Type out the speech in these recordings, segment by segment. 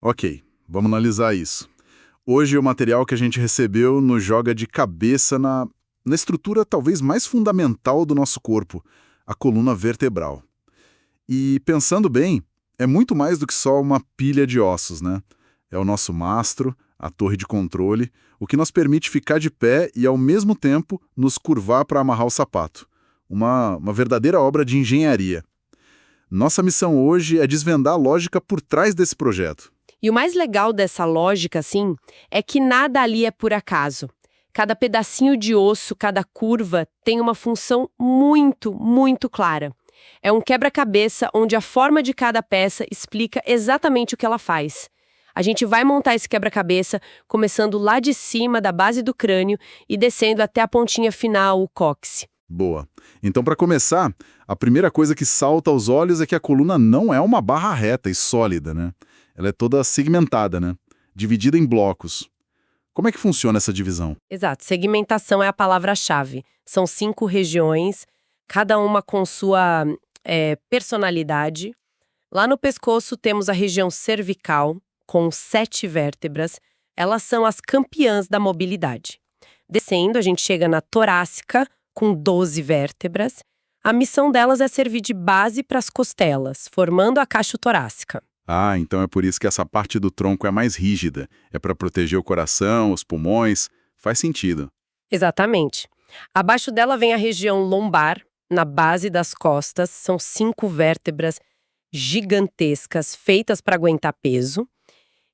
Ok, vamos analisar isso. Hoje o material que a gente recebeu nos joga de cabeça na estrutura talvez mais fundamental do nosso corpo, a coluna vertebral. E pensando bem, é muito mais do que só uma pilha de ossos, né? É o nosso mastro, a torre de controle, o que nos permite ficar de pé e, ao mesmo tempo, nos curvar para amarrar o sapato. Uma verdadeira obra de engenharia. Nossa missão hoje é desvendar a lógica por trás desse projeto. E o mais legal dessa lógica, assim, é que nada ali é por acaso. Cada pedacinho de osso, cada curva, tem uma função muito, muito clara. É um quebra-cabeça onde a forma de cada peça explica exatamente o que ela faz. A gente vai montar esse quebra-cabeça começando lá de cima da base do crânio e descendo até a pontinha final, o cóccix. Boa. Então, para começar, a primeira coisa que salta aos olhos é que a coluna não é uma barra reta e sólida, né? Ela é toda segmentada, né? Dividida em blocos. Como é que funciona essa divisão? Exato, segmentação é a palavra-chave. São 5 regiões, cada uma com sua personalidade. Lá no pescoço temos a região cervical, com 7 vértebras. Elas são as campeãs da mobilidade. Descendo, a gente chega na torácica, com 12 vértebras. A missão delas é servir de base para as costelas, formando a caixa torácica. Ah, então é por isso que essa parte do tronco é mais rígida. É para proteger o coração, os pulmões. Faz sentido. Exatamente. Abaixo dela vem a região lombar, na base das costas. São 5 vértebras gigantescas, feitas para aguentar peso.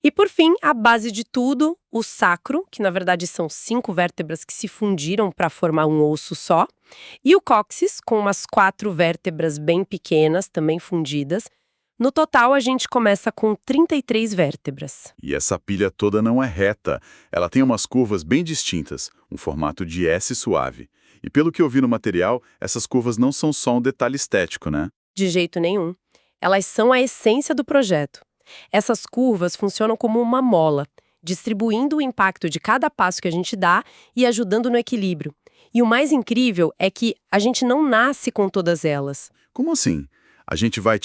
E, por fim, a base de tudo, o sacro, que na verdade são 5 vértebras que se fundiram para formar um osso só. E o cóccix, com umas 4 vértebras bem pequenas, também fundidas. No total, a gente começa com 33 vértebras. E essa pilha toda não é reta. Ela tem umas curvas bem distintas, um formato de S suave. E pelo que eu vi no material, essas curvas não são só um detalhe estético, né? De jeito nenhum. Elas são a essência do projeto. Essas curvas funcionam como uma mola, distribuindo o impacto de cada passo que a gente dá e ajudando no equilíbrio. E o mais incrível é que a gente não nasce com todas elas. Como assim? A gente vai,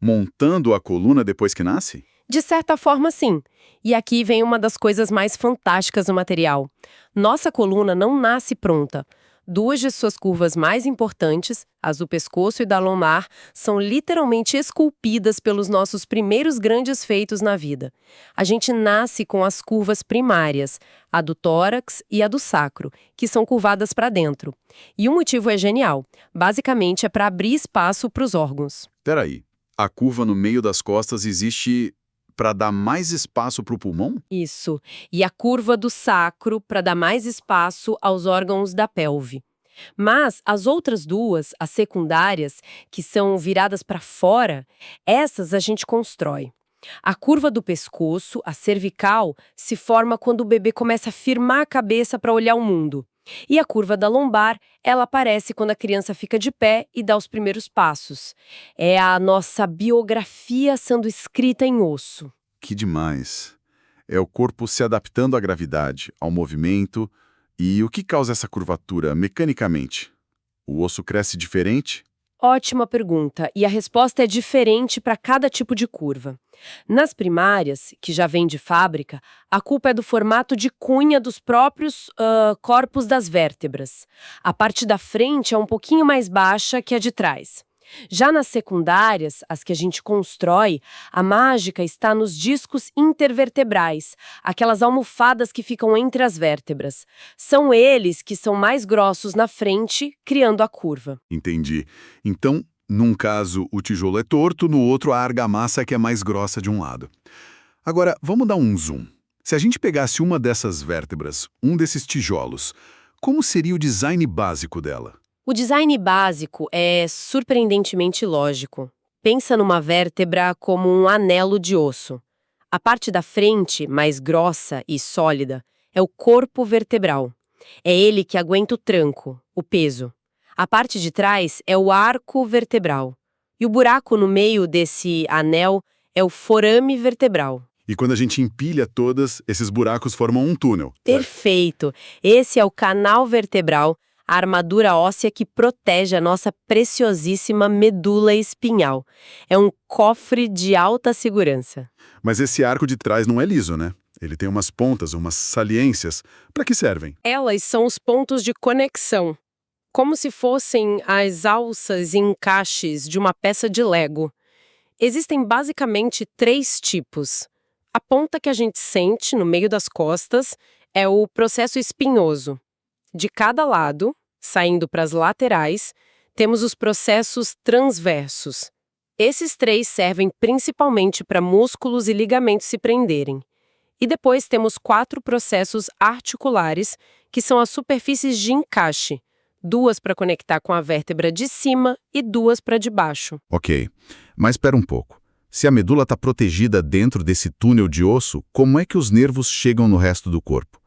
montando a coluna depois que nasce? De certa forma, sim. E aqui vem uma das coisas mais fantásticas do material. Nossa coluna não nasce pronta. 2 de suas curvas mais importantes, as do pescoço e da lombar, são literalmente esculpidas pelos nossos primeiros grandes feitos na vida. A gente nasce com as curvas primárias, a do tórax e a do sacro, que são curvadas para dentro. E o motivo é genial. Basicamente é para abrir espaço para os órgãos. Peraí, a curva no meio das costas existe para dar mais espaço para o pulmão? Isso. E a curva do sacro para dar mais espaço aos órgãos da pelve. Mas as outras 2, as secundárias, que são viradas para fora, essas a gente constrói. A curva do pescoço, a cervical, se forma quando o bebê começa a firmar a cabeça para olhar o mundo. E a curva da lombar, ela aparece quando a criança fica de pé e dá os primeiros passos. É a nossa biografia sendo escrita em osso. Que demais! É o corpo se adaptando à gravidade, ao movimento. E o que causa essa curvatura mecanicamente? O osso cresce diferente? Ótima pergunta, e a resposta é diferente para cada tipo de curva. Nas primárias, que já vem de fábrica, a culpa é do formato de cunha dos próprios corpos das vértebras. A parte da frente é um pouquinho mais baixa que a de trás. Já nas secundárias, as que a gente constrói, a mágica está nos discos intervertebrais, aquelas almofadas que ficam entre as vértebras. São eles que são mais grossos na frente, criando a curva. Entendi. Então, num caso, o tijolo é torto, no outro, a argamassa é que é mais grossa de um lado. Agora, vamos dar um zoom. Se a gente pegasse uma dessas vértebras, um desses tijolos, como seria o design básico dela? O design básico é surpreendentemente lógico. Pensa numa vértebra como um anelo de osso. A parte da frente, mais grossa e sólida, é o corpo vertebral. É ele que aguenta o tranco, o peso. A parte de trás é o arco vertebral. E o buraco no meio desse anel é o forame vertebral. E quando a gente empilha todas, esses buracos formam um túnel. Perfeito! Esse é o canal vertebral, a armadura óssea que protege a nossa preciosíssima medula espinhal. É um cofre de alta segurança. Mas esse arco de trás não é liso, né? Ele tem umas pontas, umas saliências. Para que servem? Elas são os pontos de conexão, como se fossem as alças e encaixes de uma peça de Lego. Existem basicamente 3 tipos. A ponta que a gente sente no meio das costas é o processo espinhoso. De cada lado, saindo para as laterais, temos os processos transversos. Esses 3 servem principalmente para músculos e ligamentos se prenderem. E depois temos 4 processos articulares, que são as superfícies de encaixe, 2 para conectar com a vértebra de cima e 2 para de baixo. Ok, mas espera um pouco. Se a medula está protegida dentro desse túnel de osso, como é que os nervos chegam no resto do corpo?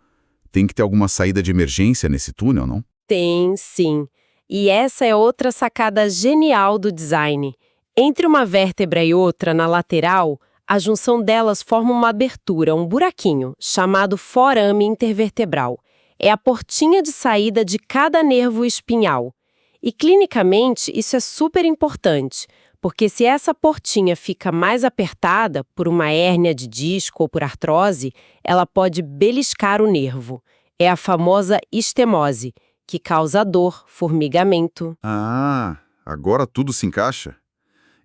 Tem que ter alguma saída de emergência nesse túnel, não? Tem, sim. E essa é outra sacada genial do design. Entre uma vértebra e outra na lateral, a junção delas forma uma abertura, um buraquinho, chamado forame intervertebral. É a portinha de saída de cada nervo espinhal. E clinicamente, isso é super importante, porque se essa portinha fica mais apertada por uma hérnia de disco ou por artrose, ela pode beliscar o nervo. É a famosa istemose, que causa dor, formigamento. Ah, agora tudo se encaixa.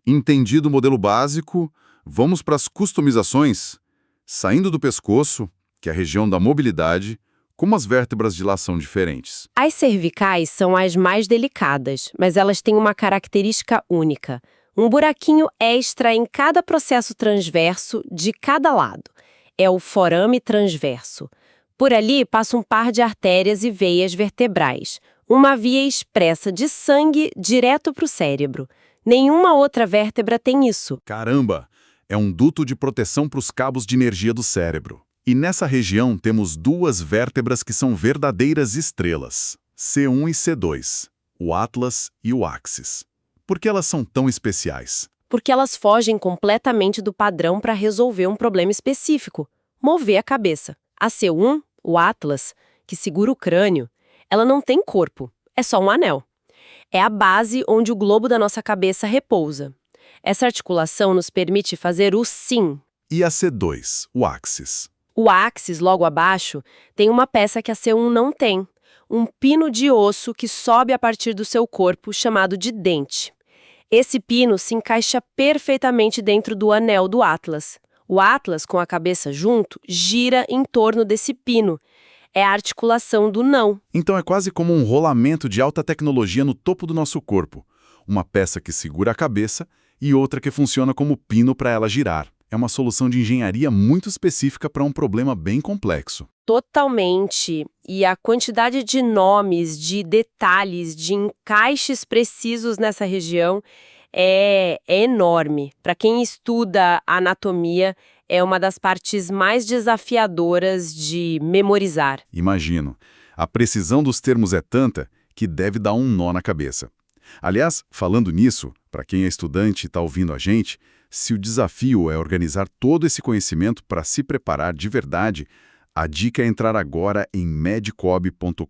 Entendido o modelo básico, vamos para as customizações. Saindo do pescoço, que é a região da mobilidade, como as vértebras de lá são diferentes. As cervicais são as mais delicadas, mas elas têm uma característica única. Um buraquinho extra em cada processo transverso de cada lado. É o forame transverso. Por ali passa um par de artérias e veias vertebrais, uma via expressa de sangue direto para o cérebro. Nenhuma outra vértebra tem isso. Caramba! É um duto de proteção para os cabos de energia do cérebro. E nessa região temos 2 vértebras que são verdadeiras estrelas, C1 e C2, o Atlas e o Axis. Por que elas são tão especiais? Porque elas fogem completamente do padrão para resolver um problema específico, mover a cabeça. A C1, o Atlas, que segura o crânio, ela não tem corpo, é só um anel. É a base onde o globo da nossa cabeça repousa. Essa articulação nos permite fazer o sim. E a C2, o Axis? O Axis, logo abaixo, tem uma peça que a C1 não tem, um pino de osso que sobe a partir do seu corpo, chamado de dente. Esse pino se encaixa perfeitamente dentro do anel do Atlas. O Atlas, com a cabeça junto, gira em torno desse pino. É a articulação do não. Então é quase como um rolamento de alta tecnologia no topo do nosso corpo. Uma peça que segura a cabeça e outra que funciona como pino para ela girar. É uma solução de engenharia muito específica para um problema bem complexo. Totalmente. E a quantidade de nomes, de detalhes, de encaixes precisos nessa região é enorme. Para quem estuda anatomia, é uma das partes mais desafiadoras de memorizar. Imagino. A precisão dos termos é tanta que deve dar um nó na cabeça. Aliás, falando nisso, para quem é estudante e está ouvindo a gente, se o desafio é organizar todo esse conhecimento para se preparar de verdade, a dica é entrar agora em medcob.com.br,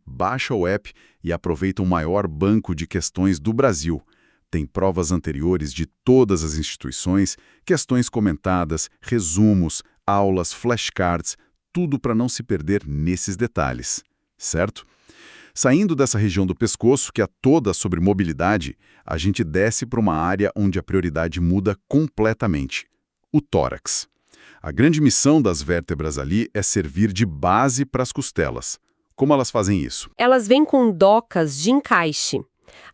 baixa o app e aproveita o maior banco de questões do Brasil. Tem provas anteriores de todas as instituições, questões comentadas, resumos, aulas, flashcards, tudo para não se perder nesses detalhes, certo? Saindo dessa região do pescoço, que é toda sobre mobilidade, a gente desce para uma área onde a prioridade muda completamente: o tórax. A grande missão das vértebras ali é servir de base para as costelas. Como elas fazem isso? Elas vêm com docas de encaixe.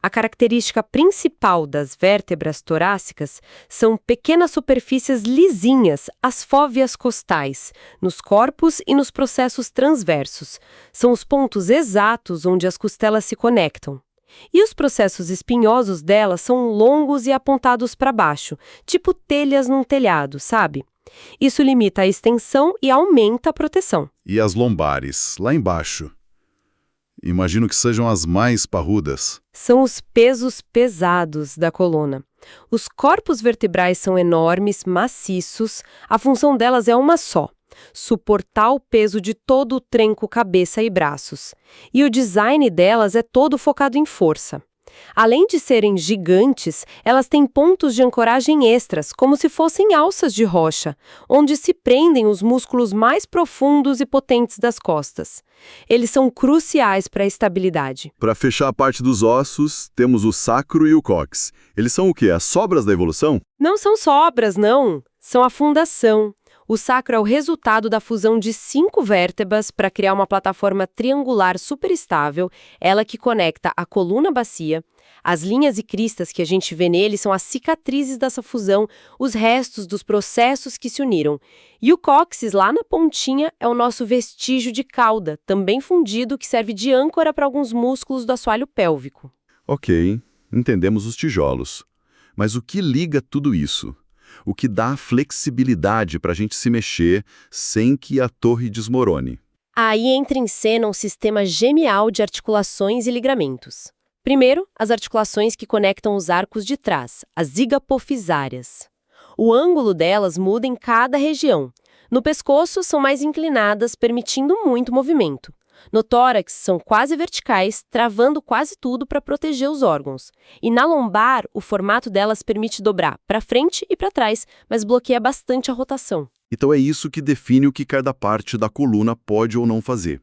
A característica principal das vértebras torácicas são pequenas superfícies lisinhas, as fóveas costais, nos corpos e nos processos transversos. São os pontos exatos onde as costelas se conectam. E os processos espinhosos delas são longos e apontados para baixo, tipo telhas num telhado, sabe? Isso limita a extensão e aumenta a proteção. E as lombares, lá embaixo? Imagino que sejam as mais parrudas. São os pesos pesados da coluna. Os corpos vertebrais são enormes, maciços, a função delas é uma só: suportar o peso de todo o tronco, cabeça e braços. E o design delas é todo focado em força. Além de serem gigantes, elas têm pontos de ancoragem extras, como se fossem alças de rocha, onde se prendem os músculos mais profundos e potentes das costas. Eles são cruciais para a estabilidade. Para fechar a parte dos ossos, temos o sacro e o cóccix. Eles são o quê? As sobras da evolução? Não são sobras, não. São a fundação. O sacro é o resultado da fusão de 5 vértebras para criar uma plataforma triangular superestável, ela que conecta a coluna-bacia. As linhas e cristas que a gente vê nele são as cicatrizes dessa fusão, os restos dos processos que se uniram. E o cóccix, lá na pontinha, é o nosso vestígio de cauda, também fundido, que serve de âncora para alguns músculos do assoalho pélvico. Ok, entendemos os tijolos. Mas o que liga tudo isso? O que dá flexibilidade para a gente se mexer sem que a torre desmorone? Aí entra em cena um sistema genial de articulações e ligamentos. Primeiro, as articulações que conectam os arcos de trás, as zigopofisárias. O ângulo delas muda em cada região. No pescoço, são mais inclinadas, permitindo muito movimento. No tórax, são quase verticais, travando quase tudo para proteger os órgãos. E na lombar, o formato delas permite dobrar para frente e para trás, mas bloqueia bastante a rotação. Então é isso que define o que cada parte da coluna pode ou não fazer.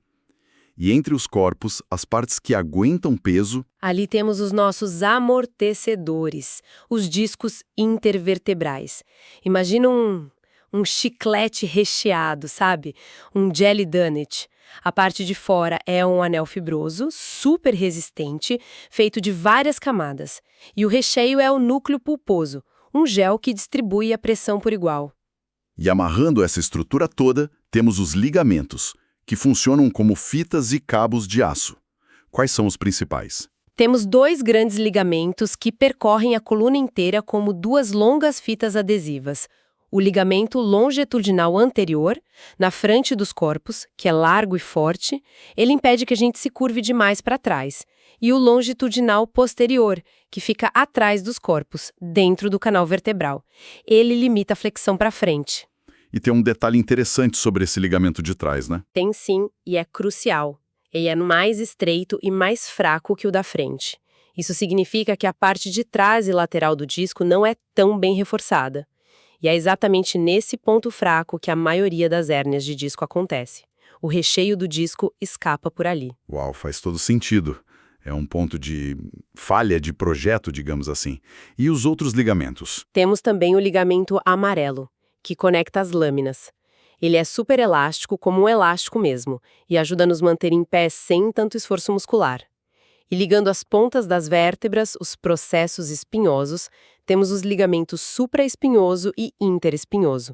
E entre os corpos, as partes que aguentam peso... Ali temos os nossos amortecedores, os discos intervertebrais. Imagina um chiclete recheado, sabe? Um jelly donut. A parte de fora é um anel fibroso, super resistente, feito de várias camadas. E o recheio é o núcleo pulposo, um gel que distribui a pressão por igual. E amarrando essa estrutura toda, temos os ligamentos, que funcionam como fitas e cabos de aço. Quais são os principais? Temos 2 grandes ligamentos que percorrem a coluna inteira como 2 longas fitas adesivas. O ligamento longitudinal anterior, na frente dos corpos, que é largo e forte, ele impede que a gente se curve demais para trás. E o longitudinal posterior, que fica atrás dos corpos, dentro do canal vertebral. Ele limita a flexão para frente. E tem um detalhe interessante sobre esse ligamento de trás, né? Tem sim, e é crucial. Ele é mais estreito e mais fraco que o da frente. Isso significa que a parte de trás e lateral do disco não é tão bem reforçada. E é exatamente nesse ponto fraco que a maioria das hérnias de disco acontece. O recheio do disco escapa por ali. Uau, faz todo sentido. É um ponto de falha de projeto, digamos assim. E os outros ligamentos? Temos também o ligamento amarelo, que conecta as lâminas. Ele é super elástico, como um elástico mesmo, e ajuda a nos manter em pé sem tanto esforço muscular. E ligando as pontas das vértebras, os processos espinhosos, temos os ligamentos supraespinhoso e interespinhoso.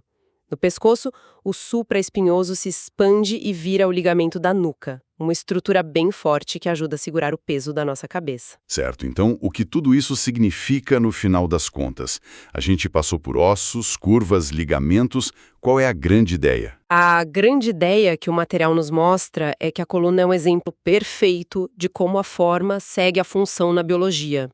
No pescoço, o supraespinhoso se expande e vira o ligamento da nuca, uma estrutura bem forte que ajuda a segurar o peso da nossa cabeça. Certo, então o que tudo isso significa no final das contas? A gente passou por ossos, curvas, ligamentos, qual é a grande ideia? A grande ideia que o material nos mostra é que a coluna é um exemplo perfeito de como a forma segue a função na biologia.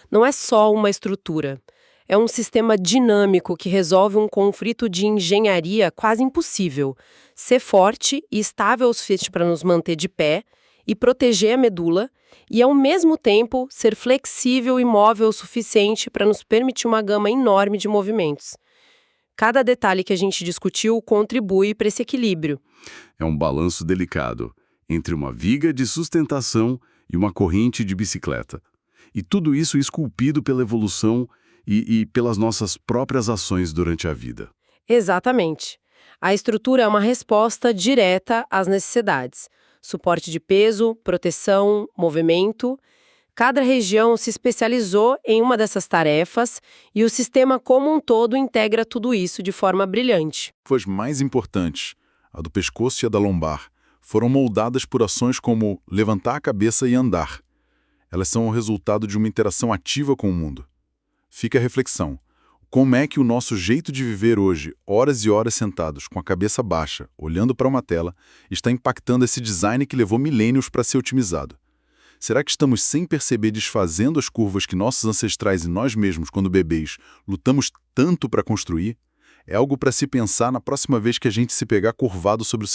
Não é só uma estrutura. É um sistema dinâmico que resolve um conflito de engenharia quase impossível. Ser forte e estável o suficiente para nos manter de pé e proteger a medula, e ao mesmo tempo ser flexível e móvel o suficiente para nos permitir uma gama enorme de movimentos. Cada detalhe que a gente discutiu contribui para esse equilíbrio. É um balanço delicado entre uma viga de sustentação e uma corrente de bicicleta. E tudo isso esculpido pela evolução e pelas nossas próprias ações durante a vida. Exatamente. A estrutura é uma resposta direta às necessidades. Suporte de peso, proteção, movimento. Cada região se especializou em uma dessas tarefas e o sistema como um todo integra tudo isso de forma brilhante. As mais importantes, a do pescoço e a da lombar, foram moldadas por ações como levantar a cabeça e andar. Elas são o resultado de uma interação ativa com o mundo. Fica a reflexão. Como é que o nosso jeito de viver hoje, horas e horas sentados, com a cabeça baixa, olhando para uma tela, está impactando esse design que levou milênios para ser otimizado? Será que estamos sem perceber desfazendo as curvas que nossos ancestrais e nós mesmos, quando bebês, lutamos tanto para construir? É algo para se pensar na próxima vez que a gente se pegar curvado sobre o